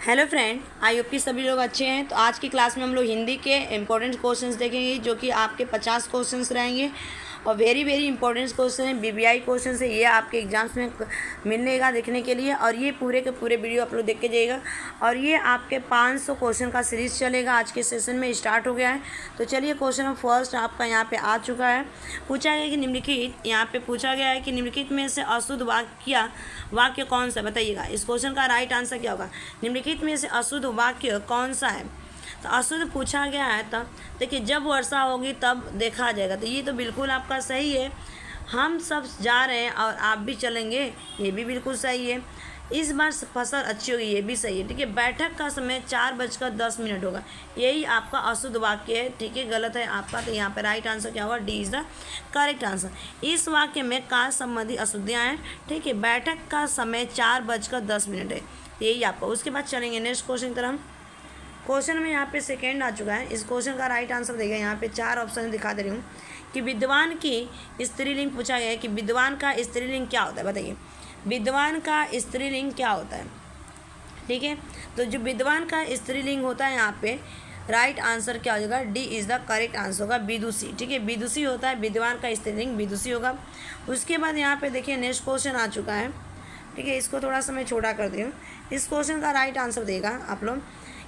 Hello friend, I hope कि सभी लोग अच्छे हैं। तो आज की क्लास में हम लोग हिंदी के इम्पोर्टेंट क्वेश्चंस देखेंगे, जो कि आपके 50 क्वेश्चंस रहेंगे और वेरी वेरी इंपॉर्टेंट क्वेश्चन है। बीबीआई क्वेश्चन है, ये आपके एग्जाम्स में मिलेगा देखने के लिए। और ये पूरे के पूरे वीडियो आप लोग देख के जाइएगा। और ये आपके 500 क्वेश्चन का सीरीज चलेगा, आज के सेशन में स्टार्ट हो गया है। तो चलिए क्वेश्चन फर्स्ट आपका यहाँ पे आ चुका है। पूछा गया कि निम्नलिखित, यहाँ पे पूछा गया है कि निम्नलिखित में से अशुद्ध वाक्य कौन सा, बताइएगा। इस क्वेश्चन का राइट आंसर क्या होगा? निम्नलिखित में से अशुद्ध वाक्य कौन सा है? तो अशुद्ध पूछा गया है। तब देखिए, जब वर्षा होगी तब देखा जाएगा। तो ये तो बिल्कुल आपका सही है। हम सब जा रहे हैं और आप भी चलेंगे, ये भी बिल्कुल सही है। इस बार फसल अच्छी होगी, ये भी सही है। ठीक है। बैठक का समय 4:10 होगा, यही आपका अशुद्ध वाक्य है। ठीक है, गलत है आपका। तो यहाँ पे राइट आंसर क्या होगा? D is the correct answer. इस वाक्य में कार्य संबंधी अशुद्धियाँ हैं। ठीक है, बैठक का समय 4:10 है, यही आपका। उसके बाद चलेंगे नेक्स्ट क्वेश्चन की तरफ। क्वेश्चन में यहाँ पे सेकेंड आ चुका है। इस क्वेश्चन का राइट आंसर देगा, यहाँ पे 4 ऑप्शन दिखा दे रही हूँ कि विद्वान की स्त्रीलिंग पूछा गया है कि विद्वान का स्त्रीलिंग क्या होता है, बताइए। विद्वान का स्त्रीलिंग क्या होता है? ठीक है, तो जो विद्वान का स्त्रीलिंग होता है, यहाँ पे राइट आंसर क्या हो जाएगा? D is the correct answer होगा, विदुषी। ठीक है, विदुषी होता है, विद्वान का स्त्रीलिंग विदुषी होगा। उसके बाद यहाँ पे देखिए नेक्स्ट क्वेश्चन आ चुका है। ठीक है, इसको थोड़ा सा मैं छोटा कर दी हूँ। इस क्वेश्चन का राइट आंसर देगा आप लोग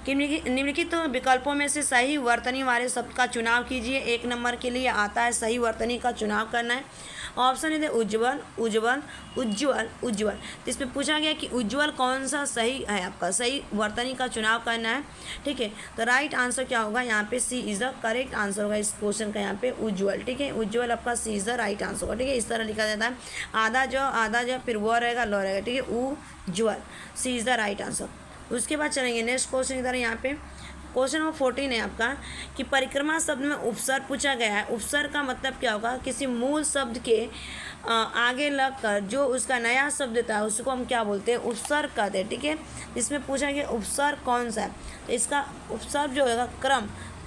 कि निम्नलिखित विकल्पों में से सही वर्तनी वाले शब्द का चुनाव कीजिए। 1 नंबर के लिए आता है सही वर्तनी का चुनाव करना है। ऑप्शन है उज्ज्वल, उज्ज्वल, उज्ज्वल, उज्ज्वल। तो इसमें पूछा गया कि उज्ज्वल कौन सा सही है आपका, सही वर्तनी का चुनाव करना है। ठीक है, तो राइट आंसर क्या होगा? यहाँ पे सी इज़ द करेक्ट आंसर होगा इस क्वेश्चन का, यहाँ पे उज्ज्वल। ठीक है, उज्ज्वल आपका सी इज़ द राइट आंसर होगा। ठीक है, इस तरह लिखा जाता है, आधा जो फिर वो रहेगा, लो रहेगा। ठीक है, उज्ज्वल, सी इज़ द राइट आंसर। उसके बाद चलेंगे नेक्स्ट क्वेश्चन की तरह। यहाँ पे क्वेश्चन नंबर 14 है आपका कि परिक्रमा शब्द में उपसर्ग पूछा गया है। उपसर्ग का मतलब क्या होगा? किसी मूल शब्द के आगे लगकर जो उसका नया शब्द देता है उसको हम क्या बोलते हैं? उपसर्ग कहते हैं। ठीक है, इसमें पूछा गया उपसर्ग कौन सा है। तो इसका उपसर्ग जो होगा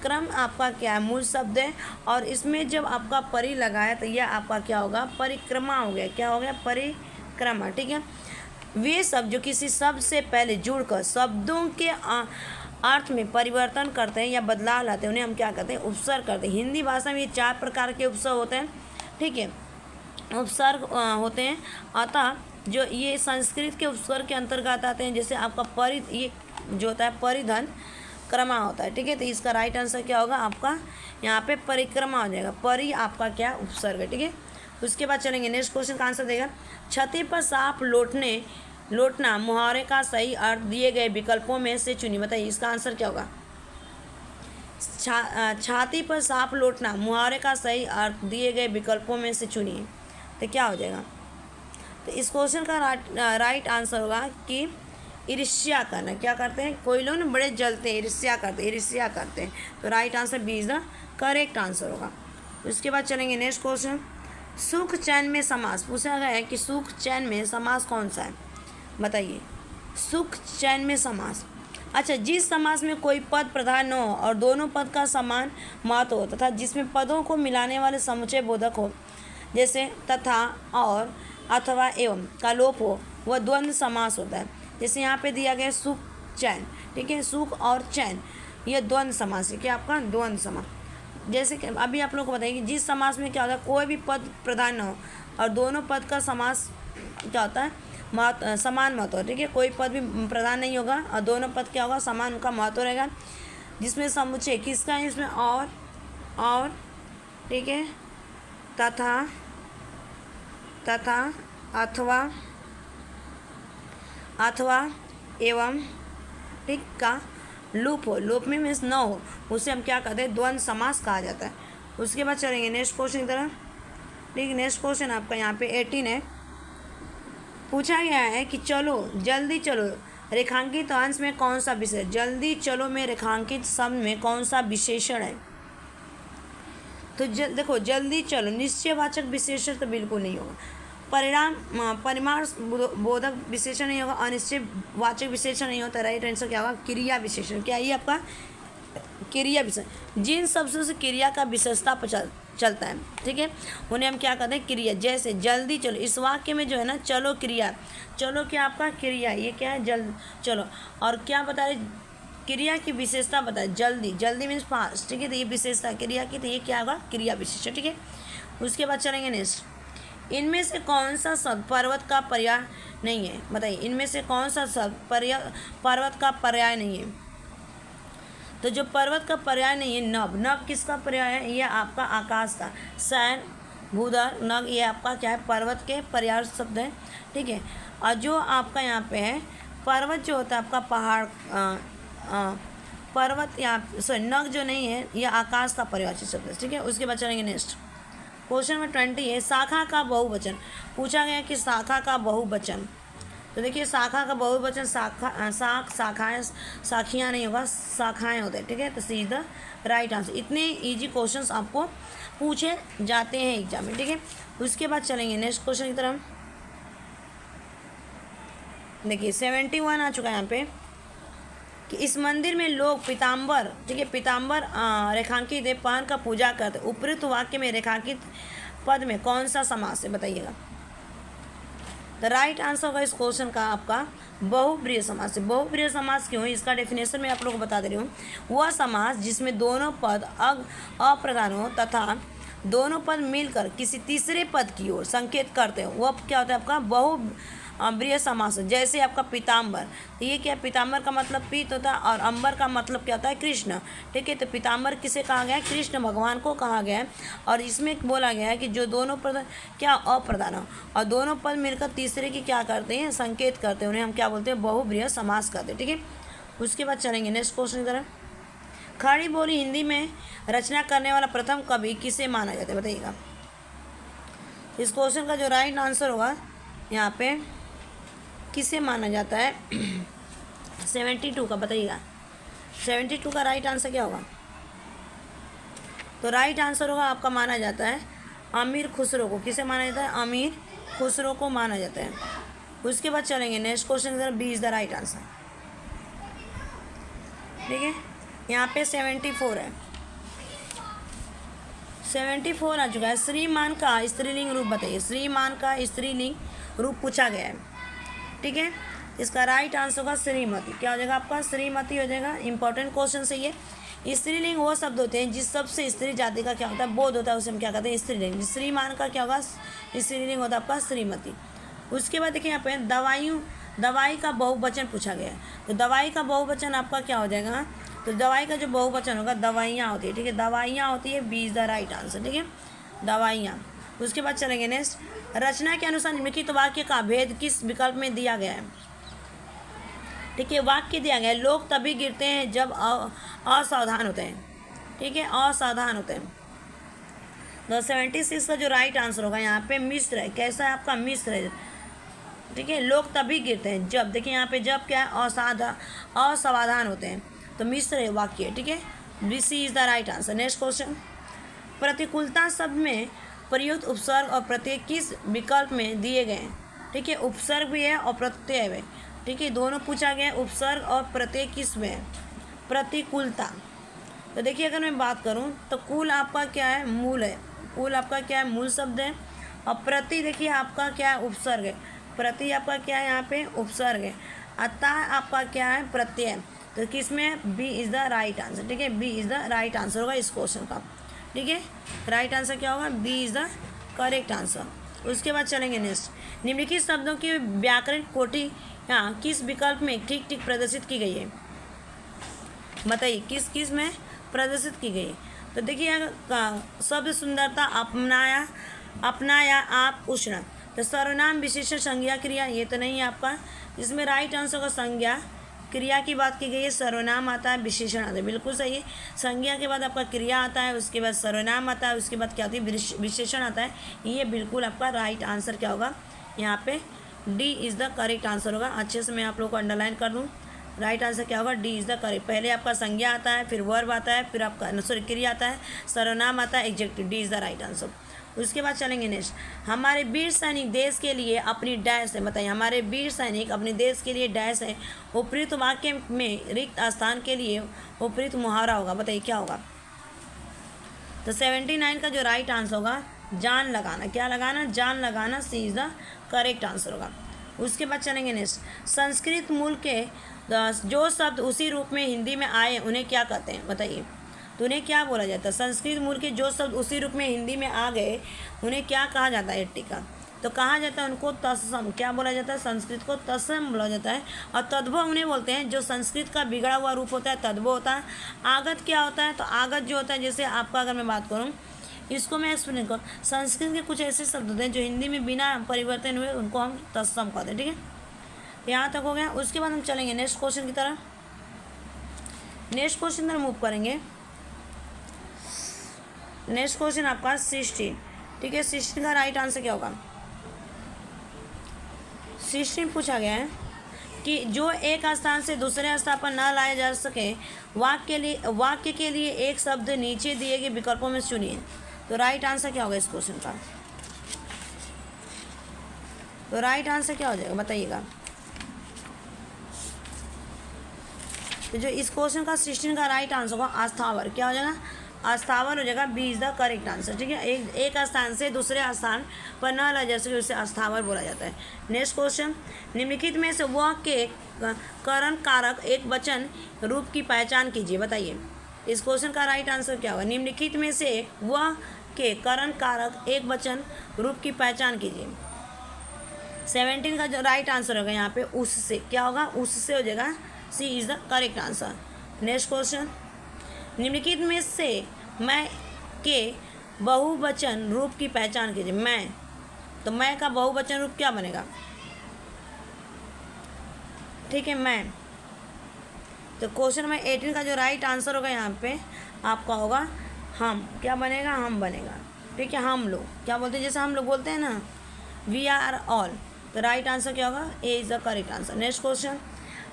क्रम आपका क्या है? मूल शब्द है। और इसमें जब आपका परि लगा है तो यह आपका क्या होगा? परिक्रमा हो गया। क्या हो गया? परिक्रमा। ठीक है, वे शब्द जो किसी शब्द से पहले जुड़कर शब्दों के अर्थ में परिवर्तन करते हैं या बदलाव लाते हैं, उन्हें हम क्या कहते हैं? उपसर्ग करते हैं। हिंदी भाषा में ये 4 प्रकार के उपसर्ग होते हैं। ठीक है, उपसर्ग होते हैं। अतः जो ये संस्कृत के उपसर्ग के अंतर्गत आते हैं, जैसे आपका ये जो होता है परिधन क्रमा होता है। ठीक है, तो इसका राइट आंसर क्या होगा? आपका यहाँ पे परिक्रमा हो जाएगा। परि आपका क्या? उपसर्ग है। ठीक है, उसके बाद चलेंगे नेक्स्ट क्वेश्चन का आंसर देगा, छाती पर सांप लौटना मुहावरे का सही अर्थ दिए गए विकल्पों में से चुनिए। बताइए, इसका आंसर क्या होगा? छाती पर सांप लौटना मुहावरे का सही अर्थ दिए गए विकल्पों में से चुनिए। तो क्या हो जाएगा? तो इस क्वेश्चन का राइट आंसर होगा कि ईर्ष्या करना। क्या करते हैं? कोई लोग ना बड़े जलते हैं, ईर्ष्या करते हैं। तो right answer B is the correct answer होगा। उसके बाद चलेंगे नेक्स्ट क्वेश्चन। सुख चैन में समास पूछा गया है कि सुख चैन में समास कौन सा है, बताइए। सुख चैन में समास, अच्छा, जिस समास में कोई पद प्रधान न हो और दोनों पद का समान महत्व हो तथा जिसमें पदों को मिलाने वाले समुच्चय बोधक हो, जैसे तथा और अथवा एवं का लोप हो, वह द्वंद्व समास होता है। जैसे यहाँ पे दिया गया सुख चैन। ठीक है, सुख और चैन यह द्वंद्व समास है। क्या आपका? द्वंद्व समास। जैसे कि अभी आप लोग को बताइए कि जिस समास में क्या होता है, कोई भी पद प्रधान न हो और दोनों पद का समास क्या होता है? समान महत्व। ठीक है, कोई पद भी प्रधान नहीं होगा और दोनों पद क्या होगा? समान उनका महत्व रहेगा। जिसमें समुच्चय किसका है? इसमें और ठीक है, तथा अथवा एवं ठीक का लूप हो, लूप में मीन्स न हो, उसे हम क्या कहते हैं? द्वंद्व समास कहा जाता है। उसके बाद चलेंगे नेक्स्ट क्वेश्चन की तरफ। ठीक है, नेक्स्ट क्वेश्चन आपका यहाँ पे 18 है। पूछा गया है कि चलो जल्दी चलो रेखांकित अंश में कौन सा विशेषण? जल्दी चलो में रेखांकित शब्द में कौन सा विशेषण है? तो देखो, जल्दी चलो निश्चयवाचक विशेषण तो बिल्कुल नहीं होगा। परिमाण बोधक विशेषण नहीं होगा। अनिश्चयवाचक विशेषण नहीं होता। राइट आंसर क्या होगा? क्रिया विशेषण। क्या है आपका? क्रिया विशेषण। जिन शब्दों से क्रिया का विशेषता चलता है, ठीक है, उन्हें हम क्या कहते हैं, क्रिया। जैसे जल्दी चलो, इस वाक्य में जो है ना चलो क्रिया, चलो क्या आपका क्रिया, ये क्या है, जल्द चलो। और क्या बता रहे, क्रिया की विशेषता बताए, जल्दी, जल्दी मीन्स फास्ट, ठीक है, तो ये विशेषता क्रिया की, तो ये क्या होगा, क्रिया विशेषण, ठीक है। उसके बाद चलेंगे नेक्स्ट, इनमें से कौन सा शब्द पर्वत का पर्याय नहीं है, बताइए, इनमें से कौन सा शब्द पर्वत का पर्याय नहीं है। तो जो पर्वत का पर्याय नहीं है, नभ, नभ किसका पर्याय है, ये आपका आकाश का, शयन, भूधर, नग, ये आपका क्या है, पर्वत के पर्याय शब्द है, ठीक है। और जो आपका यहाँ पे है पर्वत जो होता है आपका पहाड़, पर्वत यहाँ सॉरी नग जो नहीं है, ये आकाश का पर्यायवाची शब्द है, ठीक है। उसके बाद चलेंगे नेक्स्ट, क्वेश्चन नंबर 20 है, शाखा का बहुवचन पूछा गया कि शाखा का बहुवचन। तो देखिए शाखा का बहुवचन, शाखा, शाखाएं, शाखियाँ नहीं होगा, शाखाएं होते हैं, ठीक है। तो सी इज द राइट आंसर। इतने इजी क्वेश्चंस आपको पूछे जाते हैं एग्जाम में, ठीक है। उसके बाद चलेंगे नेक्स्ट क्वेश्चन की तरफ। देखिए 71 आ चुका है यहाँ पे कि इस मंदिर में लोग पीताम्बर, ठीक है, पीताम्बर रेखांकित पान का पूजा करते, उपयुक्त वाक्य में रेखांकित पद में कौन सा समास है, बताइएगा। द राइट आंसर होगा इस क्वेश्चन का आपका बहुप्रिय समास है। बहुप्रिय समास क्यों है, इसका डेफिनेशन मैं आप लोगों को बता दे रही हूँ। वह समास जिसमें दोनों पद अप्रधान हो तथा दोनों पद मिलकर किसी तीसरे पद की ओर संकेत करते हो, वह क्या होता है आपका बहुप्रिय समास। जैसे आपका पीताम्बर, तो ये क्या, पीताम्बर का मतलब पीत होता है और अंबर का मतलब क्या होता है, कृष्ण, ठीक है। तो पीताम्बर किसे कहा गया है, कृष्ण भगवान को कहा गया है। और इसमें बोला गया है कि जो दोनों पद क्या अप्रधान हो और दोनों पद मिलकर तीसरे की क्या करते हैं, संकेत करते हैं, उन्हें हम क्या बोलते हैं, बहुप्रिय समास कहते हैं, ठीक है। उसके बाद चलेंगे नेक्स्ट क्वेश्चन की तरफ। खड़ी बोली हिंदी में रचना करने वाला प्रथम कवि किसे माना जाता है, बताइएगा। इस क्वेश्चन का जो राइट आंसर होगा यहाँ पे किसे माना जाता है 72 का, बताइएगा 72 का राइट आंसर क्या होगा। तो राइट आंसर होगा आपका माना जाता है अमीर खुसरो को। किसे माना जाता है, अमीर खुसरो को माना जाता है। उसके बाद चलेंगे नेक्स्ट क्वेश्चन की तरफ, B is the right answer, ठीक है। यहाँ पे 74 है, 74 आ चुका है। श्रीमान का स्त्रीलिंग रूप बताइए, श्रीमान का स्त्रीलिंग रूप पूछा गया है, ठीक है। इसका राइट आंसर होगा श्रीमती। क्या हो जाएगा आपका, श्रीमती हो जाएगा। इंपॉर्टेंट क्वेश्चन से ये। स्त्रीलिंग वो शब्द होते हैं जिस शब्द से स्त्री जाति का क्या होता है, बोध होता है, उसे हम क्या कहते हैं, स्त्रीलिंग। श्रीमान का क्या होगा, स्त्रीलिंग होता है आपका श्रीमती। उसके बाद देखिए यहाँ पे दवाई का बहुवचन पूछा गया है। तो दवाई का बहुवचन आपका क्या हो जाएगा, तो दवाई का जो बहुवचन होगा दवाइयाँ होती है, ठीक है, दवाइयाँ होती है, B is the right answer, ठीक है, दवाइयाँ। उसके बाद चलेंगे नेक्स्ट, रचना के अनुसार निम्नलिखित वाक्य का भेद किस विकल्प में दिया गया है, ठीक है। वाक्य दिया गया है, लोग तभी गिरते हैं जब असावधान होते हैं, ठीक है, असावधान होते हैं। तो 76 का जो राइट आंसर होगा यहाँ पे मिश्र है। कैसा है आपका, मिश्र है, ठीक है। लोग तभी गिरते हैं जब, देखिए यहाँ पे जब क्या है, असावधान होते हैं, तो मिश्र है वाक्य, ठीक है। B C is the right answer. Next question, प्रतिकूलता शब्द में प्रयुक्त उपसर्ग और प्रत्यय किस विकल्प में दिए गए हैं, ठीक है। उपसर्ग भी है और प्रत्यय भी, ठीक है, दोनों पूछा गया है। उपसर्ग और प्रत्यय किस में है, प्रतिकूलता। तो देखिए अगर मैं बात करूं तो कुल आपका क्या है, मूल है, कुल आपका क्या है, मूल शब्द है। और प्रति देखिए आपका क्या है, उपसर्ग है, प्रति आपका क्या है, यहाँ पे उपसर्ग है। अतः आपका क्या है, प्रत्यय। तो किस में, B is the right answer, ठीक है, B is the right answer होगा इस क्वेश्चन का, ठीक है। राइट आंसर क्या होगा, B is the correct answer. उसके बाद चलेंगे नेक्स्ट, निम्नलिखित शब्दों की व्याकरण कोटि यहाँ किस विकल्प में ठीक ठीक प्रदर्शित की गई है, बताइए किस किस में प्रदर्शित की गई है। तो देखिए शब्द सुंदरता, अपनाया आप, उष्ण। तो सर्वनाम विशेषण संज्ञा क्रिया, ये तो नहीं है आपका। इसमें राइट आंसर का संज्ञा क्रिया की बात की गई है, सर्वनाम आता है, विशेषण आता है, बिल्कुल सही है। संज्ञा के बाद आपका क्रिया आता है, उसके बाद सर्वनाम आता है, उसके बाद क्या होती है, विशेषण आता है। ये बिल्कुल आपका राइट आंसर क्या होगा, यहाँ पे D is the correct answer होगा। अच्छे से मैं आप लोगों को अंडरलाइन कर दूँ, राइट आंसर क्या होगा, डी इज़ द करेक्ट। पहले आपका संज्ञा आता है, फिर वर्ब आता है, फिर आपका क्रिया आता है, सर्वनाम आता है, adjective, D is the right answer. उसके बाद चलेंगे नेक्स्ट, हमारे वीर सैनिक देश के लिए अपनी डैश है, बताइए हमारे वीर सैनिक अपने देश के लिए डैश है। उपयुक्त वाक्य में रिक्त स्थान के लिए उपयुक्त मुहावरा होगा, बताइए क्या होगा। तो 79 का जो राइट आंसर होगा जान लगाना, क्या लगाना, जान लगाना, सी इज़ द करेक्ट आंसर होगा। उसके बाद चलेंगे नेक्स्ट, संस्कृत मूल के जो शब्द उसी रूप में हिंदी में आए उन्हें क्या कहते हैं, बताइए। तो उन्हें क्या बोला जाता है, संस्कृत मूल के जो शब्द उसी रूप में हिंदी में आ गए उन्हें क्या कहा जाता है 80 का, तो कहा जाता है उनको तत्सम, क्या बोला जाता है, संस्कृत को तत्सम बोला जाता है। और तद्भव उन्हें बोलते हैं जो संस्कृत का बिगड़ा हुआ रूप होता है, तद्भव होता है। आगत क्या होता है, तो आगत जो होता है, जैसे आपका अगर मैं बात करूँ इसको मैं एक्सप्लेन करूँ, संस्कृत के कुछ ऐसे शब्द होते हैं जो हिंदी में बिना परिवर्तन हुए उनको हम तत्सम कहते हैं, ठीक है। यहाँ तक हो गया। उसके बाद हम चलेंगे नेक्स्ट क्वेश्चन की तरफ। नेक्स्ट क्वेश्चन तरफ मूव करेंगे। नेक्स्ट क्वेश्चन आपका 16, ठीक है। 16 का राइट आंसर क्या होगा, 16 पूछा गया है कि जो एक स्थान से दूसरे स्थान पर न लाया जा सके वाक्य के लिए एक शब्द नीचे दिए गए विकल्पों में चुनिए। तो राइट आंसर क्या होगा इस क्वेश्चन का, तो राइट आंसर क्या हो जाएगा बताइएगा। तो जो इस क्वेश्चन का 16 का राइट आंसर होगा अस्थावर, क्या हो जाएगा, अस्थावर हो जाएगा, B is the correct answer, ठीक है। एक स्थान से दूसरे स्थान पर न ला जा सके उसे अस्थावर बोला जाता है। नेक्स्ट क्वेश्चन, निम्नलिखित में से वह के करण कारक एक वचन रूप की पहचान कीजिए, बताइए। इस क्वेश्चन का राइट आंसर क्या होगा, निम्नलिखित में से वह के करण कारक एक वचन रूप की पहचान कीजिए। 17 का जो राइट आंसर होगा यहाँ पे उससे, क्या होगा, उससे हो जाएगा, C is the correct answer. Next question, निम्नलिखित में से मैं के बहुवचन रूप की पहचान कीजिए। मैं, तो मैं का बहुवचन रूप क्या बनेगा, ठीक है, मैं। तो क्वेश्चन नंबर 18 का जो राइट आंसर होगा यहाँ पे आपका होगा हम, क्या बनेगा, हम बनेगा, ठीक है। हम लोग क्या बोलते हैं, जैसे हम लोग बोलते हैं ना, वी आर ऑल, तो राइट आंसर क्या होगा, A is the correct answer. Next question,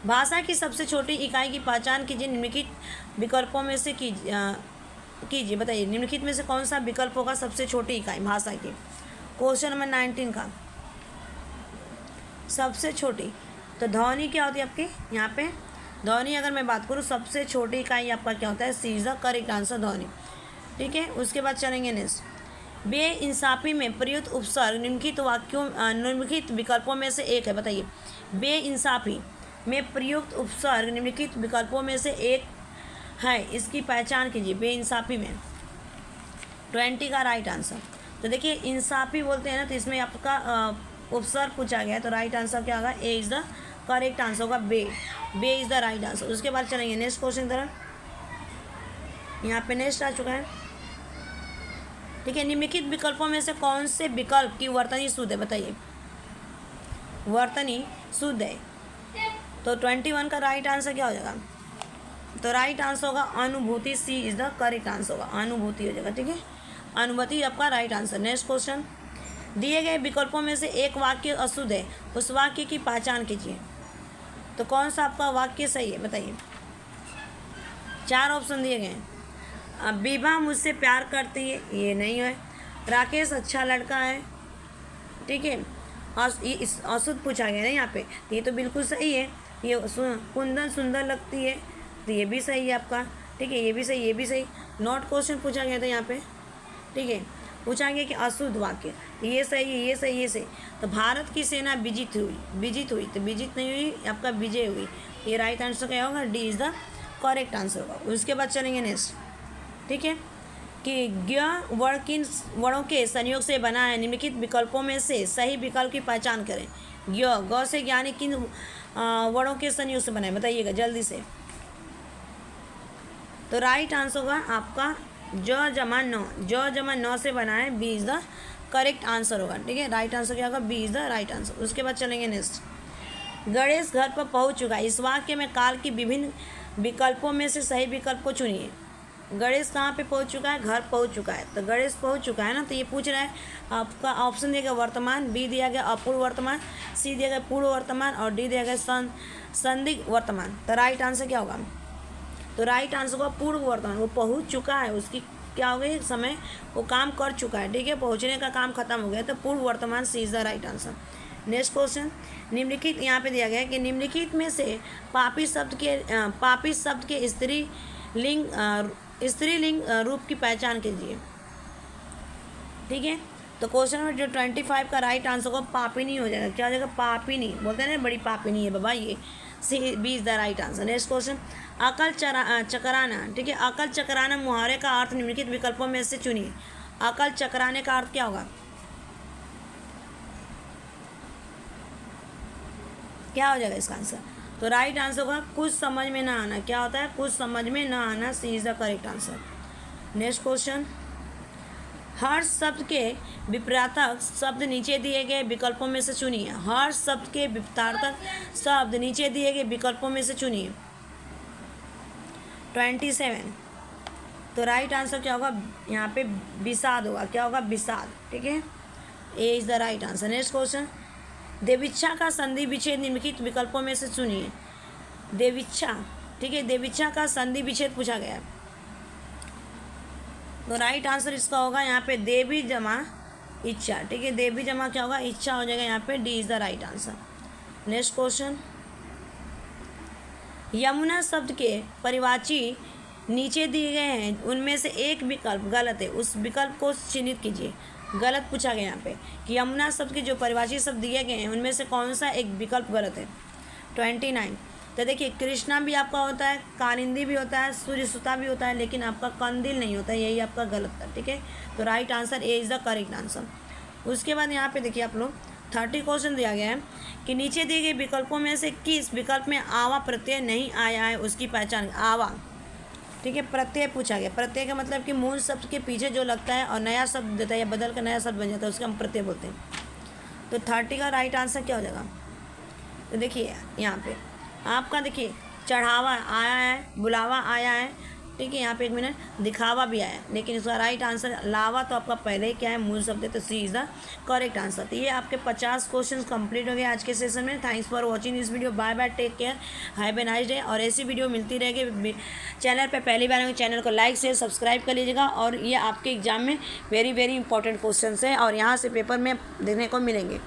भाषा की सबसे छोटी इकाई की पहचान कीजिए, निम्नलिखित विकल्पों में से कीजिए, बताइए। निम्नलिखित में से कौन सा विकल्प होगा सबसे छोटी इकाई भाषा की। क्वेश्चन नंबर 19 का सबसे छोटी, तो ध्वनि क्या होती है आपकी यहाँ पे, ध्वनि अगर मैं बात करूँ सबसे छोटी इकाई आपका क्या होता है, सी इज़ द करेक्ट आंसर, ध्वनि, ठीक है। उसके बाद चलेंगे नेक्स्ट, बेइंसाफी में प्रयुक्त उपसर्ग निम्नलिखित विकल्पों में से एक है, बताइए। बेइंसाफी में प्रयुक्त उपसर्ग निम्नलिखित विकल्पों में से एक है, इसकी पहचान कीजिए। बेइंसाफी में 20 का राइट आंसर, तो देखिए इंसाफी बोलते हैं ना, तो इसमें आपका उपसर्ग पूछा गया है, तो राइट आंसर क्या होगा, A is the correct answer होगा, बे इज़ द राइट आंसर। उसके बाद चलेंगे नेक्स्ट क्वेश्चन की तरफ। यहाँ पे नेक्स्ट आ चुका है, ठीक है। निम्नलिखित विकल्पों में से कौन से विकल्प की वर्तनी शुद्ध है, बताइए। वर्तनी शुद्ध है, तो 21 का राइट आंसर क्या हो जाएगा, तो राइट आंसर होगा अनुभूति, सी इज़ द करेक्ट आंसर होगा, अनुभूति हो जाएगा, ठीक है। अनुभूति आपका राइट आंसर। नेक्स्ट क्वेश्चन, दिए गए विकल्पों में से एक वाक्य अशुद्ध है, उस वाक्य की पहचान कीजिए। तो कौन सा आपका वाक्य सही है, बताइए। 4 ऑप्शन दिए गए हैं। विभा मुझसे प्यार करती है, ये नहीं है। राकेश अच्छा लड़का है, ठीक है। अशुद्ध पूछा गया है यहाँ पे, ये तो बिल्कुल सही है। ये कुंदन सुंदर लगती है, तो ये भी सही है आपका, ठीक है। ये भी सही, ये भी सही। नॉट क्वेश्चन पूछा गया था यहाँ पे, ठीक है। पूछा गया कि अशुद्ध वाक्य, ये सही है, ये सही, ये सही। तो भारत की सेना विजित हुई, तो विजित नहीं हुई, आपका विजय हुई, ये राइट आंसर क्या होगा, D is the correct answer होगा। उसके बाद चलेंगे नेक्स्ट, ठीक है, कि ज्ञ वर्ण किन वर्णों के संयोग से बना है, निम्नलिखित विकल्पों में से सही विकल्प की पहचान करें। ग से ज्ञानी किन वर्णों के संयोग से बना है, बताइएगा जल्दी से। तो राइट आंसर होगा आपका ज जमा 9 से बना है, B is the correct answer होगा, ठीक है। राइट आंसर क्या होगा, B is the right answer. उसके बाद चलेंगे नेक्स्ट, गणेश घर पर पहुंच चुका है, इस वाक्य में काल की विभिन्न विकल्पों में से सही विकल्प को चुनिए। गणेश कहाँ पे पहुंच चुका है, घर पहुंच चुका है, तो गणेश पहुंच चुका है ना, तो ये पूछ रहा है आपका ऑप्शन दिया गया वर्तमान, बी दिया गया अपूर्व वर्तमान, सी दिया गया पूर्व वर्तमान और डी दिया गया संदिग्ध वर्तमान। तो राइट आंसर क्या होगा, तो राइट आंसर होगा पूर्व वर्तमान। वो पहुंच चुका है, उसकी क्या हो गई समय, वो काम कर चुका है, ठीक है, पहुंचने का काम खत्म हो गया, तो पूर्व वर्तमान, C is the right answer. Next question, निम्नलिखित यहाँ पे दिया गया है कि निम्नलिखित में से पापी शब्द के स्त्री लिंग स्त्रीलिंग रूप की पहचान कीजिए। ठीक है, तो क्वेश्चन नंबर जो 25 का राइट आंसर होगा पापिनी हो जाएगा। क्या हो जाएगा? पापिनी। बोलते हैं ना बड़ी पापिनी है बाबा, ये C B is the right answer. Next question, अकल चकराना। ठीक है, अकल चकराना मुहावरे का अर्थ निम्नलिखित विकल्पों में से चुनिए। अकल चकराने का अर्थ क्या होगा? क्या हो जाएगा इसका आंसर? तो राइट आंसर होगा कुछ समझ में ना आना। क्या होता है? कुछ समझ में ना आना। C is the correct answer. Next question, हर शब्द के विपरीतार्थक शब्द नीचे दिए गए विकल्पों में से चुनिए। हर शब्द के विपरीतार्थक शब्द नीचे दिए गए विकल्पों में से चुनिए। 27। तो राइट आंसर क्या होगा? यहाँ पे विषाद होगा। क्या होगा? विषाद। ठीक है, A is the right answer. Next question, देवीच्छा का संधि विच्छेद निम्नलिखित विकल्पों में से चुनिए। देवीच्छा। ठीक है, देवीच्छा का संधि विच्छेद पूछा गया है, तो राइट आंसर इसका होगा यहाँ पे देवी जमा इच्छा। ठीक है, देवी जमा क्या होगा? इच्छा हो जाएगा। यहाँ पे D is the right answer. Next question, Yamuna शब्द के परिवाची नीचे दिए गए हैं, उनमें से एक विकल्प गलत है, उस विकल्प को चिन्हित कीजिए। गलत पूछा गया यहाँ पे कि यमुना शब्द के जो परिवाची शब्द दिए गए हैं उनमें से कौन सा एक विकल्प गलत है। 29। तो देखिए, कृष्णा भी आपका होता है, कालिंदी भी होता है, सूर्यसुता भी होता है, लेकिन आपका कंदिल नहीं होता है, यही आपका गलत था। ठीक है, तो right answer A is the correct answer. उसके बाद यहाँ पे देखिए आप लोग 30 क्वेश्चन दिया गया है कि नीचे दिए गए विकल्पों में से किस विकल्प में आवा प्रत्यय नहीं आया है, उसकी पहचान। आवा। ठीक है, प्रत्यय पूछा गया। प्रत्यय का मतलब कि मूल शब्द के पीछे जो लगता है और नया शब्द देता है या बदल कर नया शब्द बन जाता है, उसका हम प्रत्यय बोलते हैं। तो 30 का राइट आंसर क्या हो जाएगा? तो देखिए यहाँ पे आपका देखिए चढ़ावा आया है, बुलावा आया है। ठीक है, यहाँ पे 1 मिनट दिखावा भी आया है, लेकिन इसका राइट आंसर लावा तो आपका पहले ही क्या है? मूल शब्द है, तो सी इज़ द करेक्ट आंसर। तो ये आपके 50 क्वेश्चन कंप्लीट हो गए आज के सेशन में। Thanks for watching this video. Bye bye, take care, have a nice day. और ऐसी वीडियो मिलती रहेगी। चैनल पर पहली बार आएंगे, चैनल को लाइक शेयर सब्सक्राइब कर लीजिएगा। और ये आपके एग्जाम में वेरी वेरी इंपॉर्टेंट क्वेश्चन है और यहाँ से पेपर में देखने को मिलेंगे।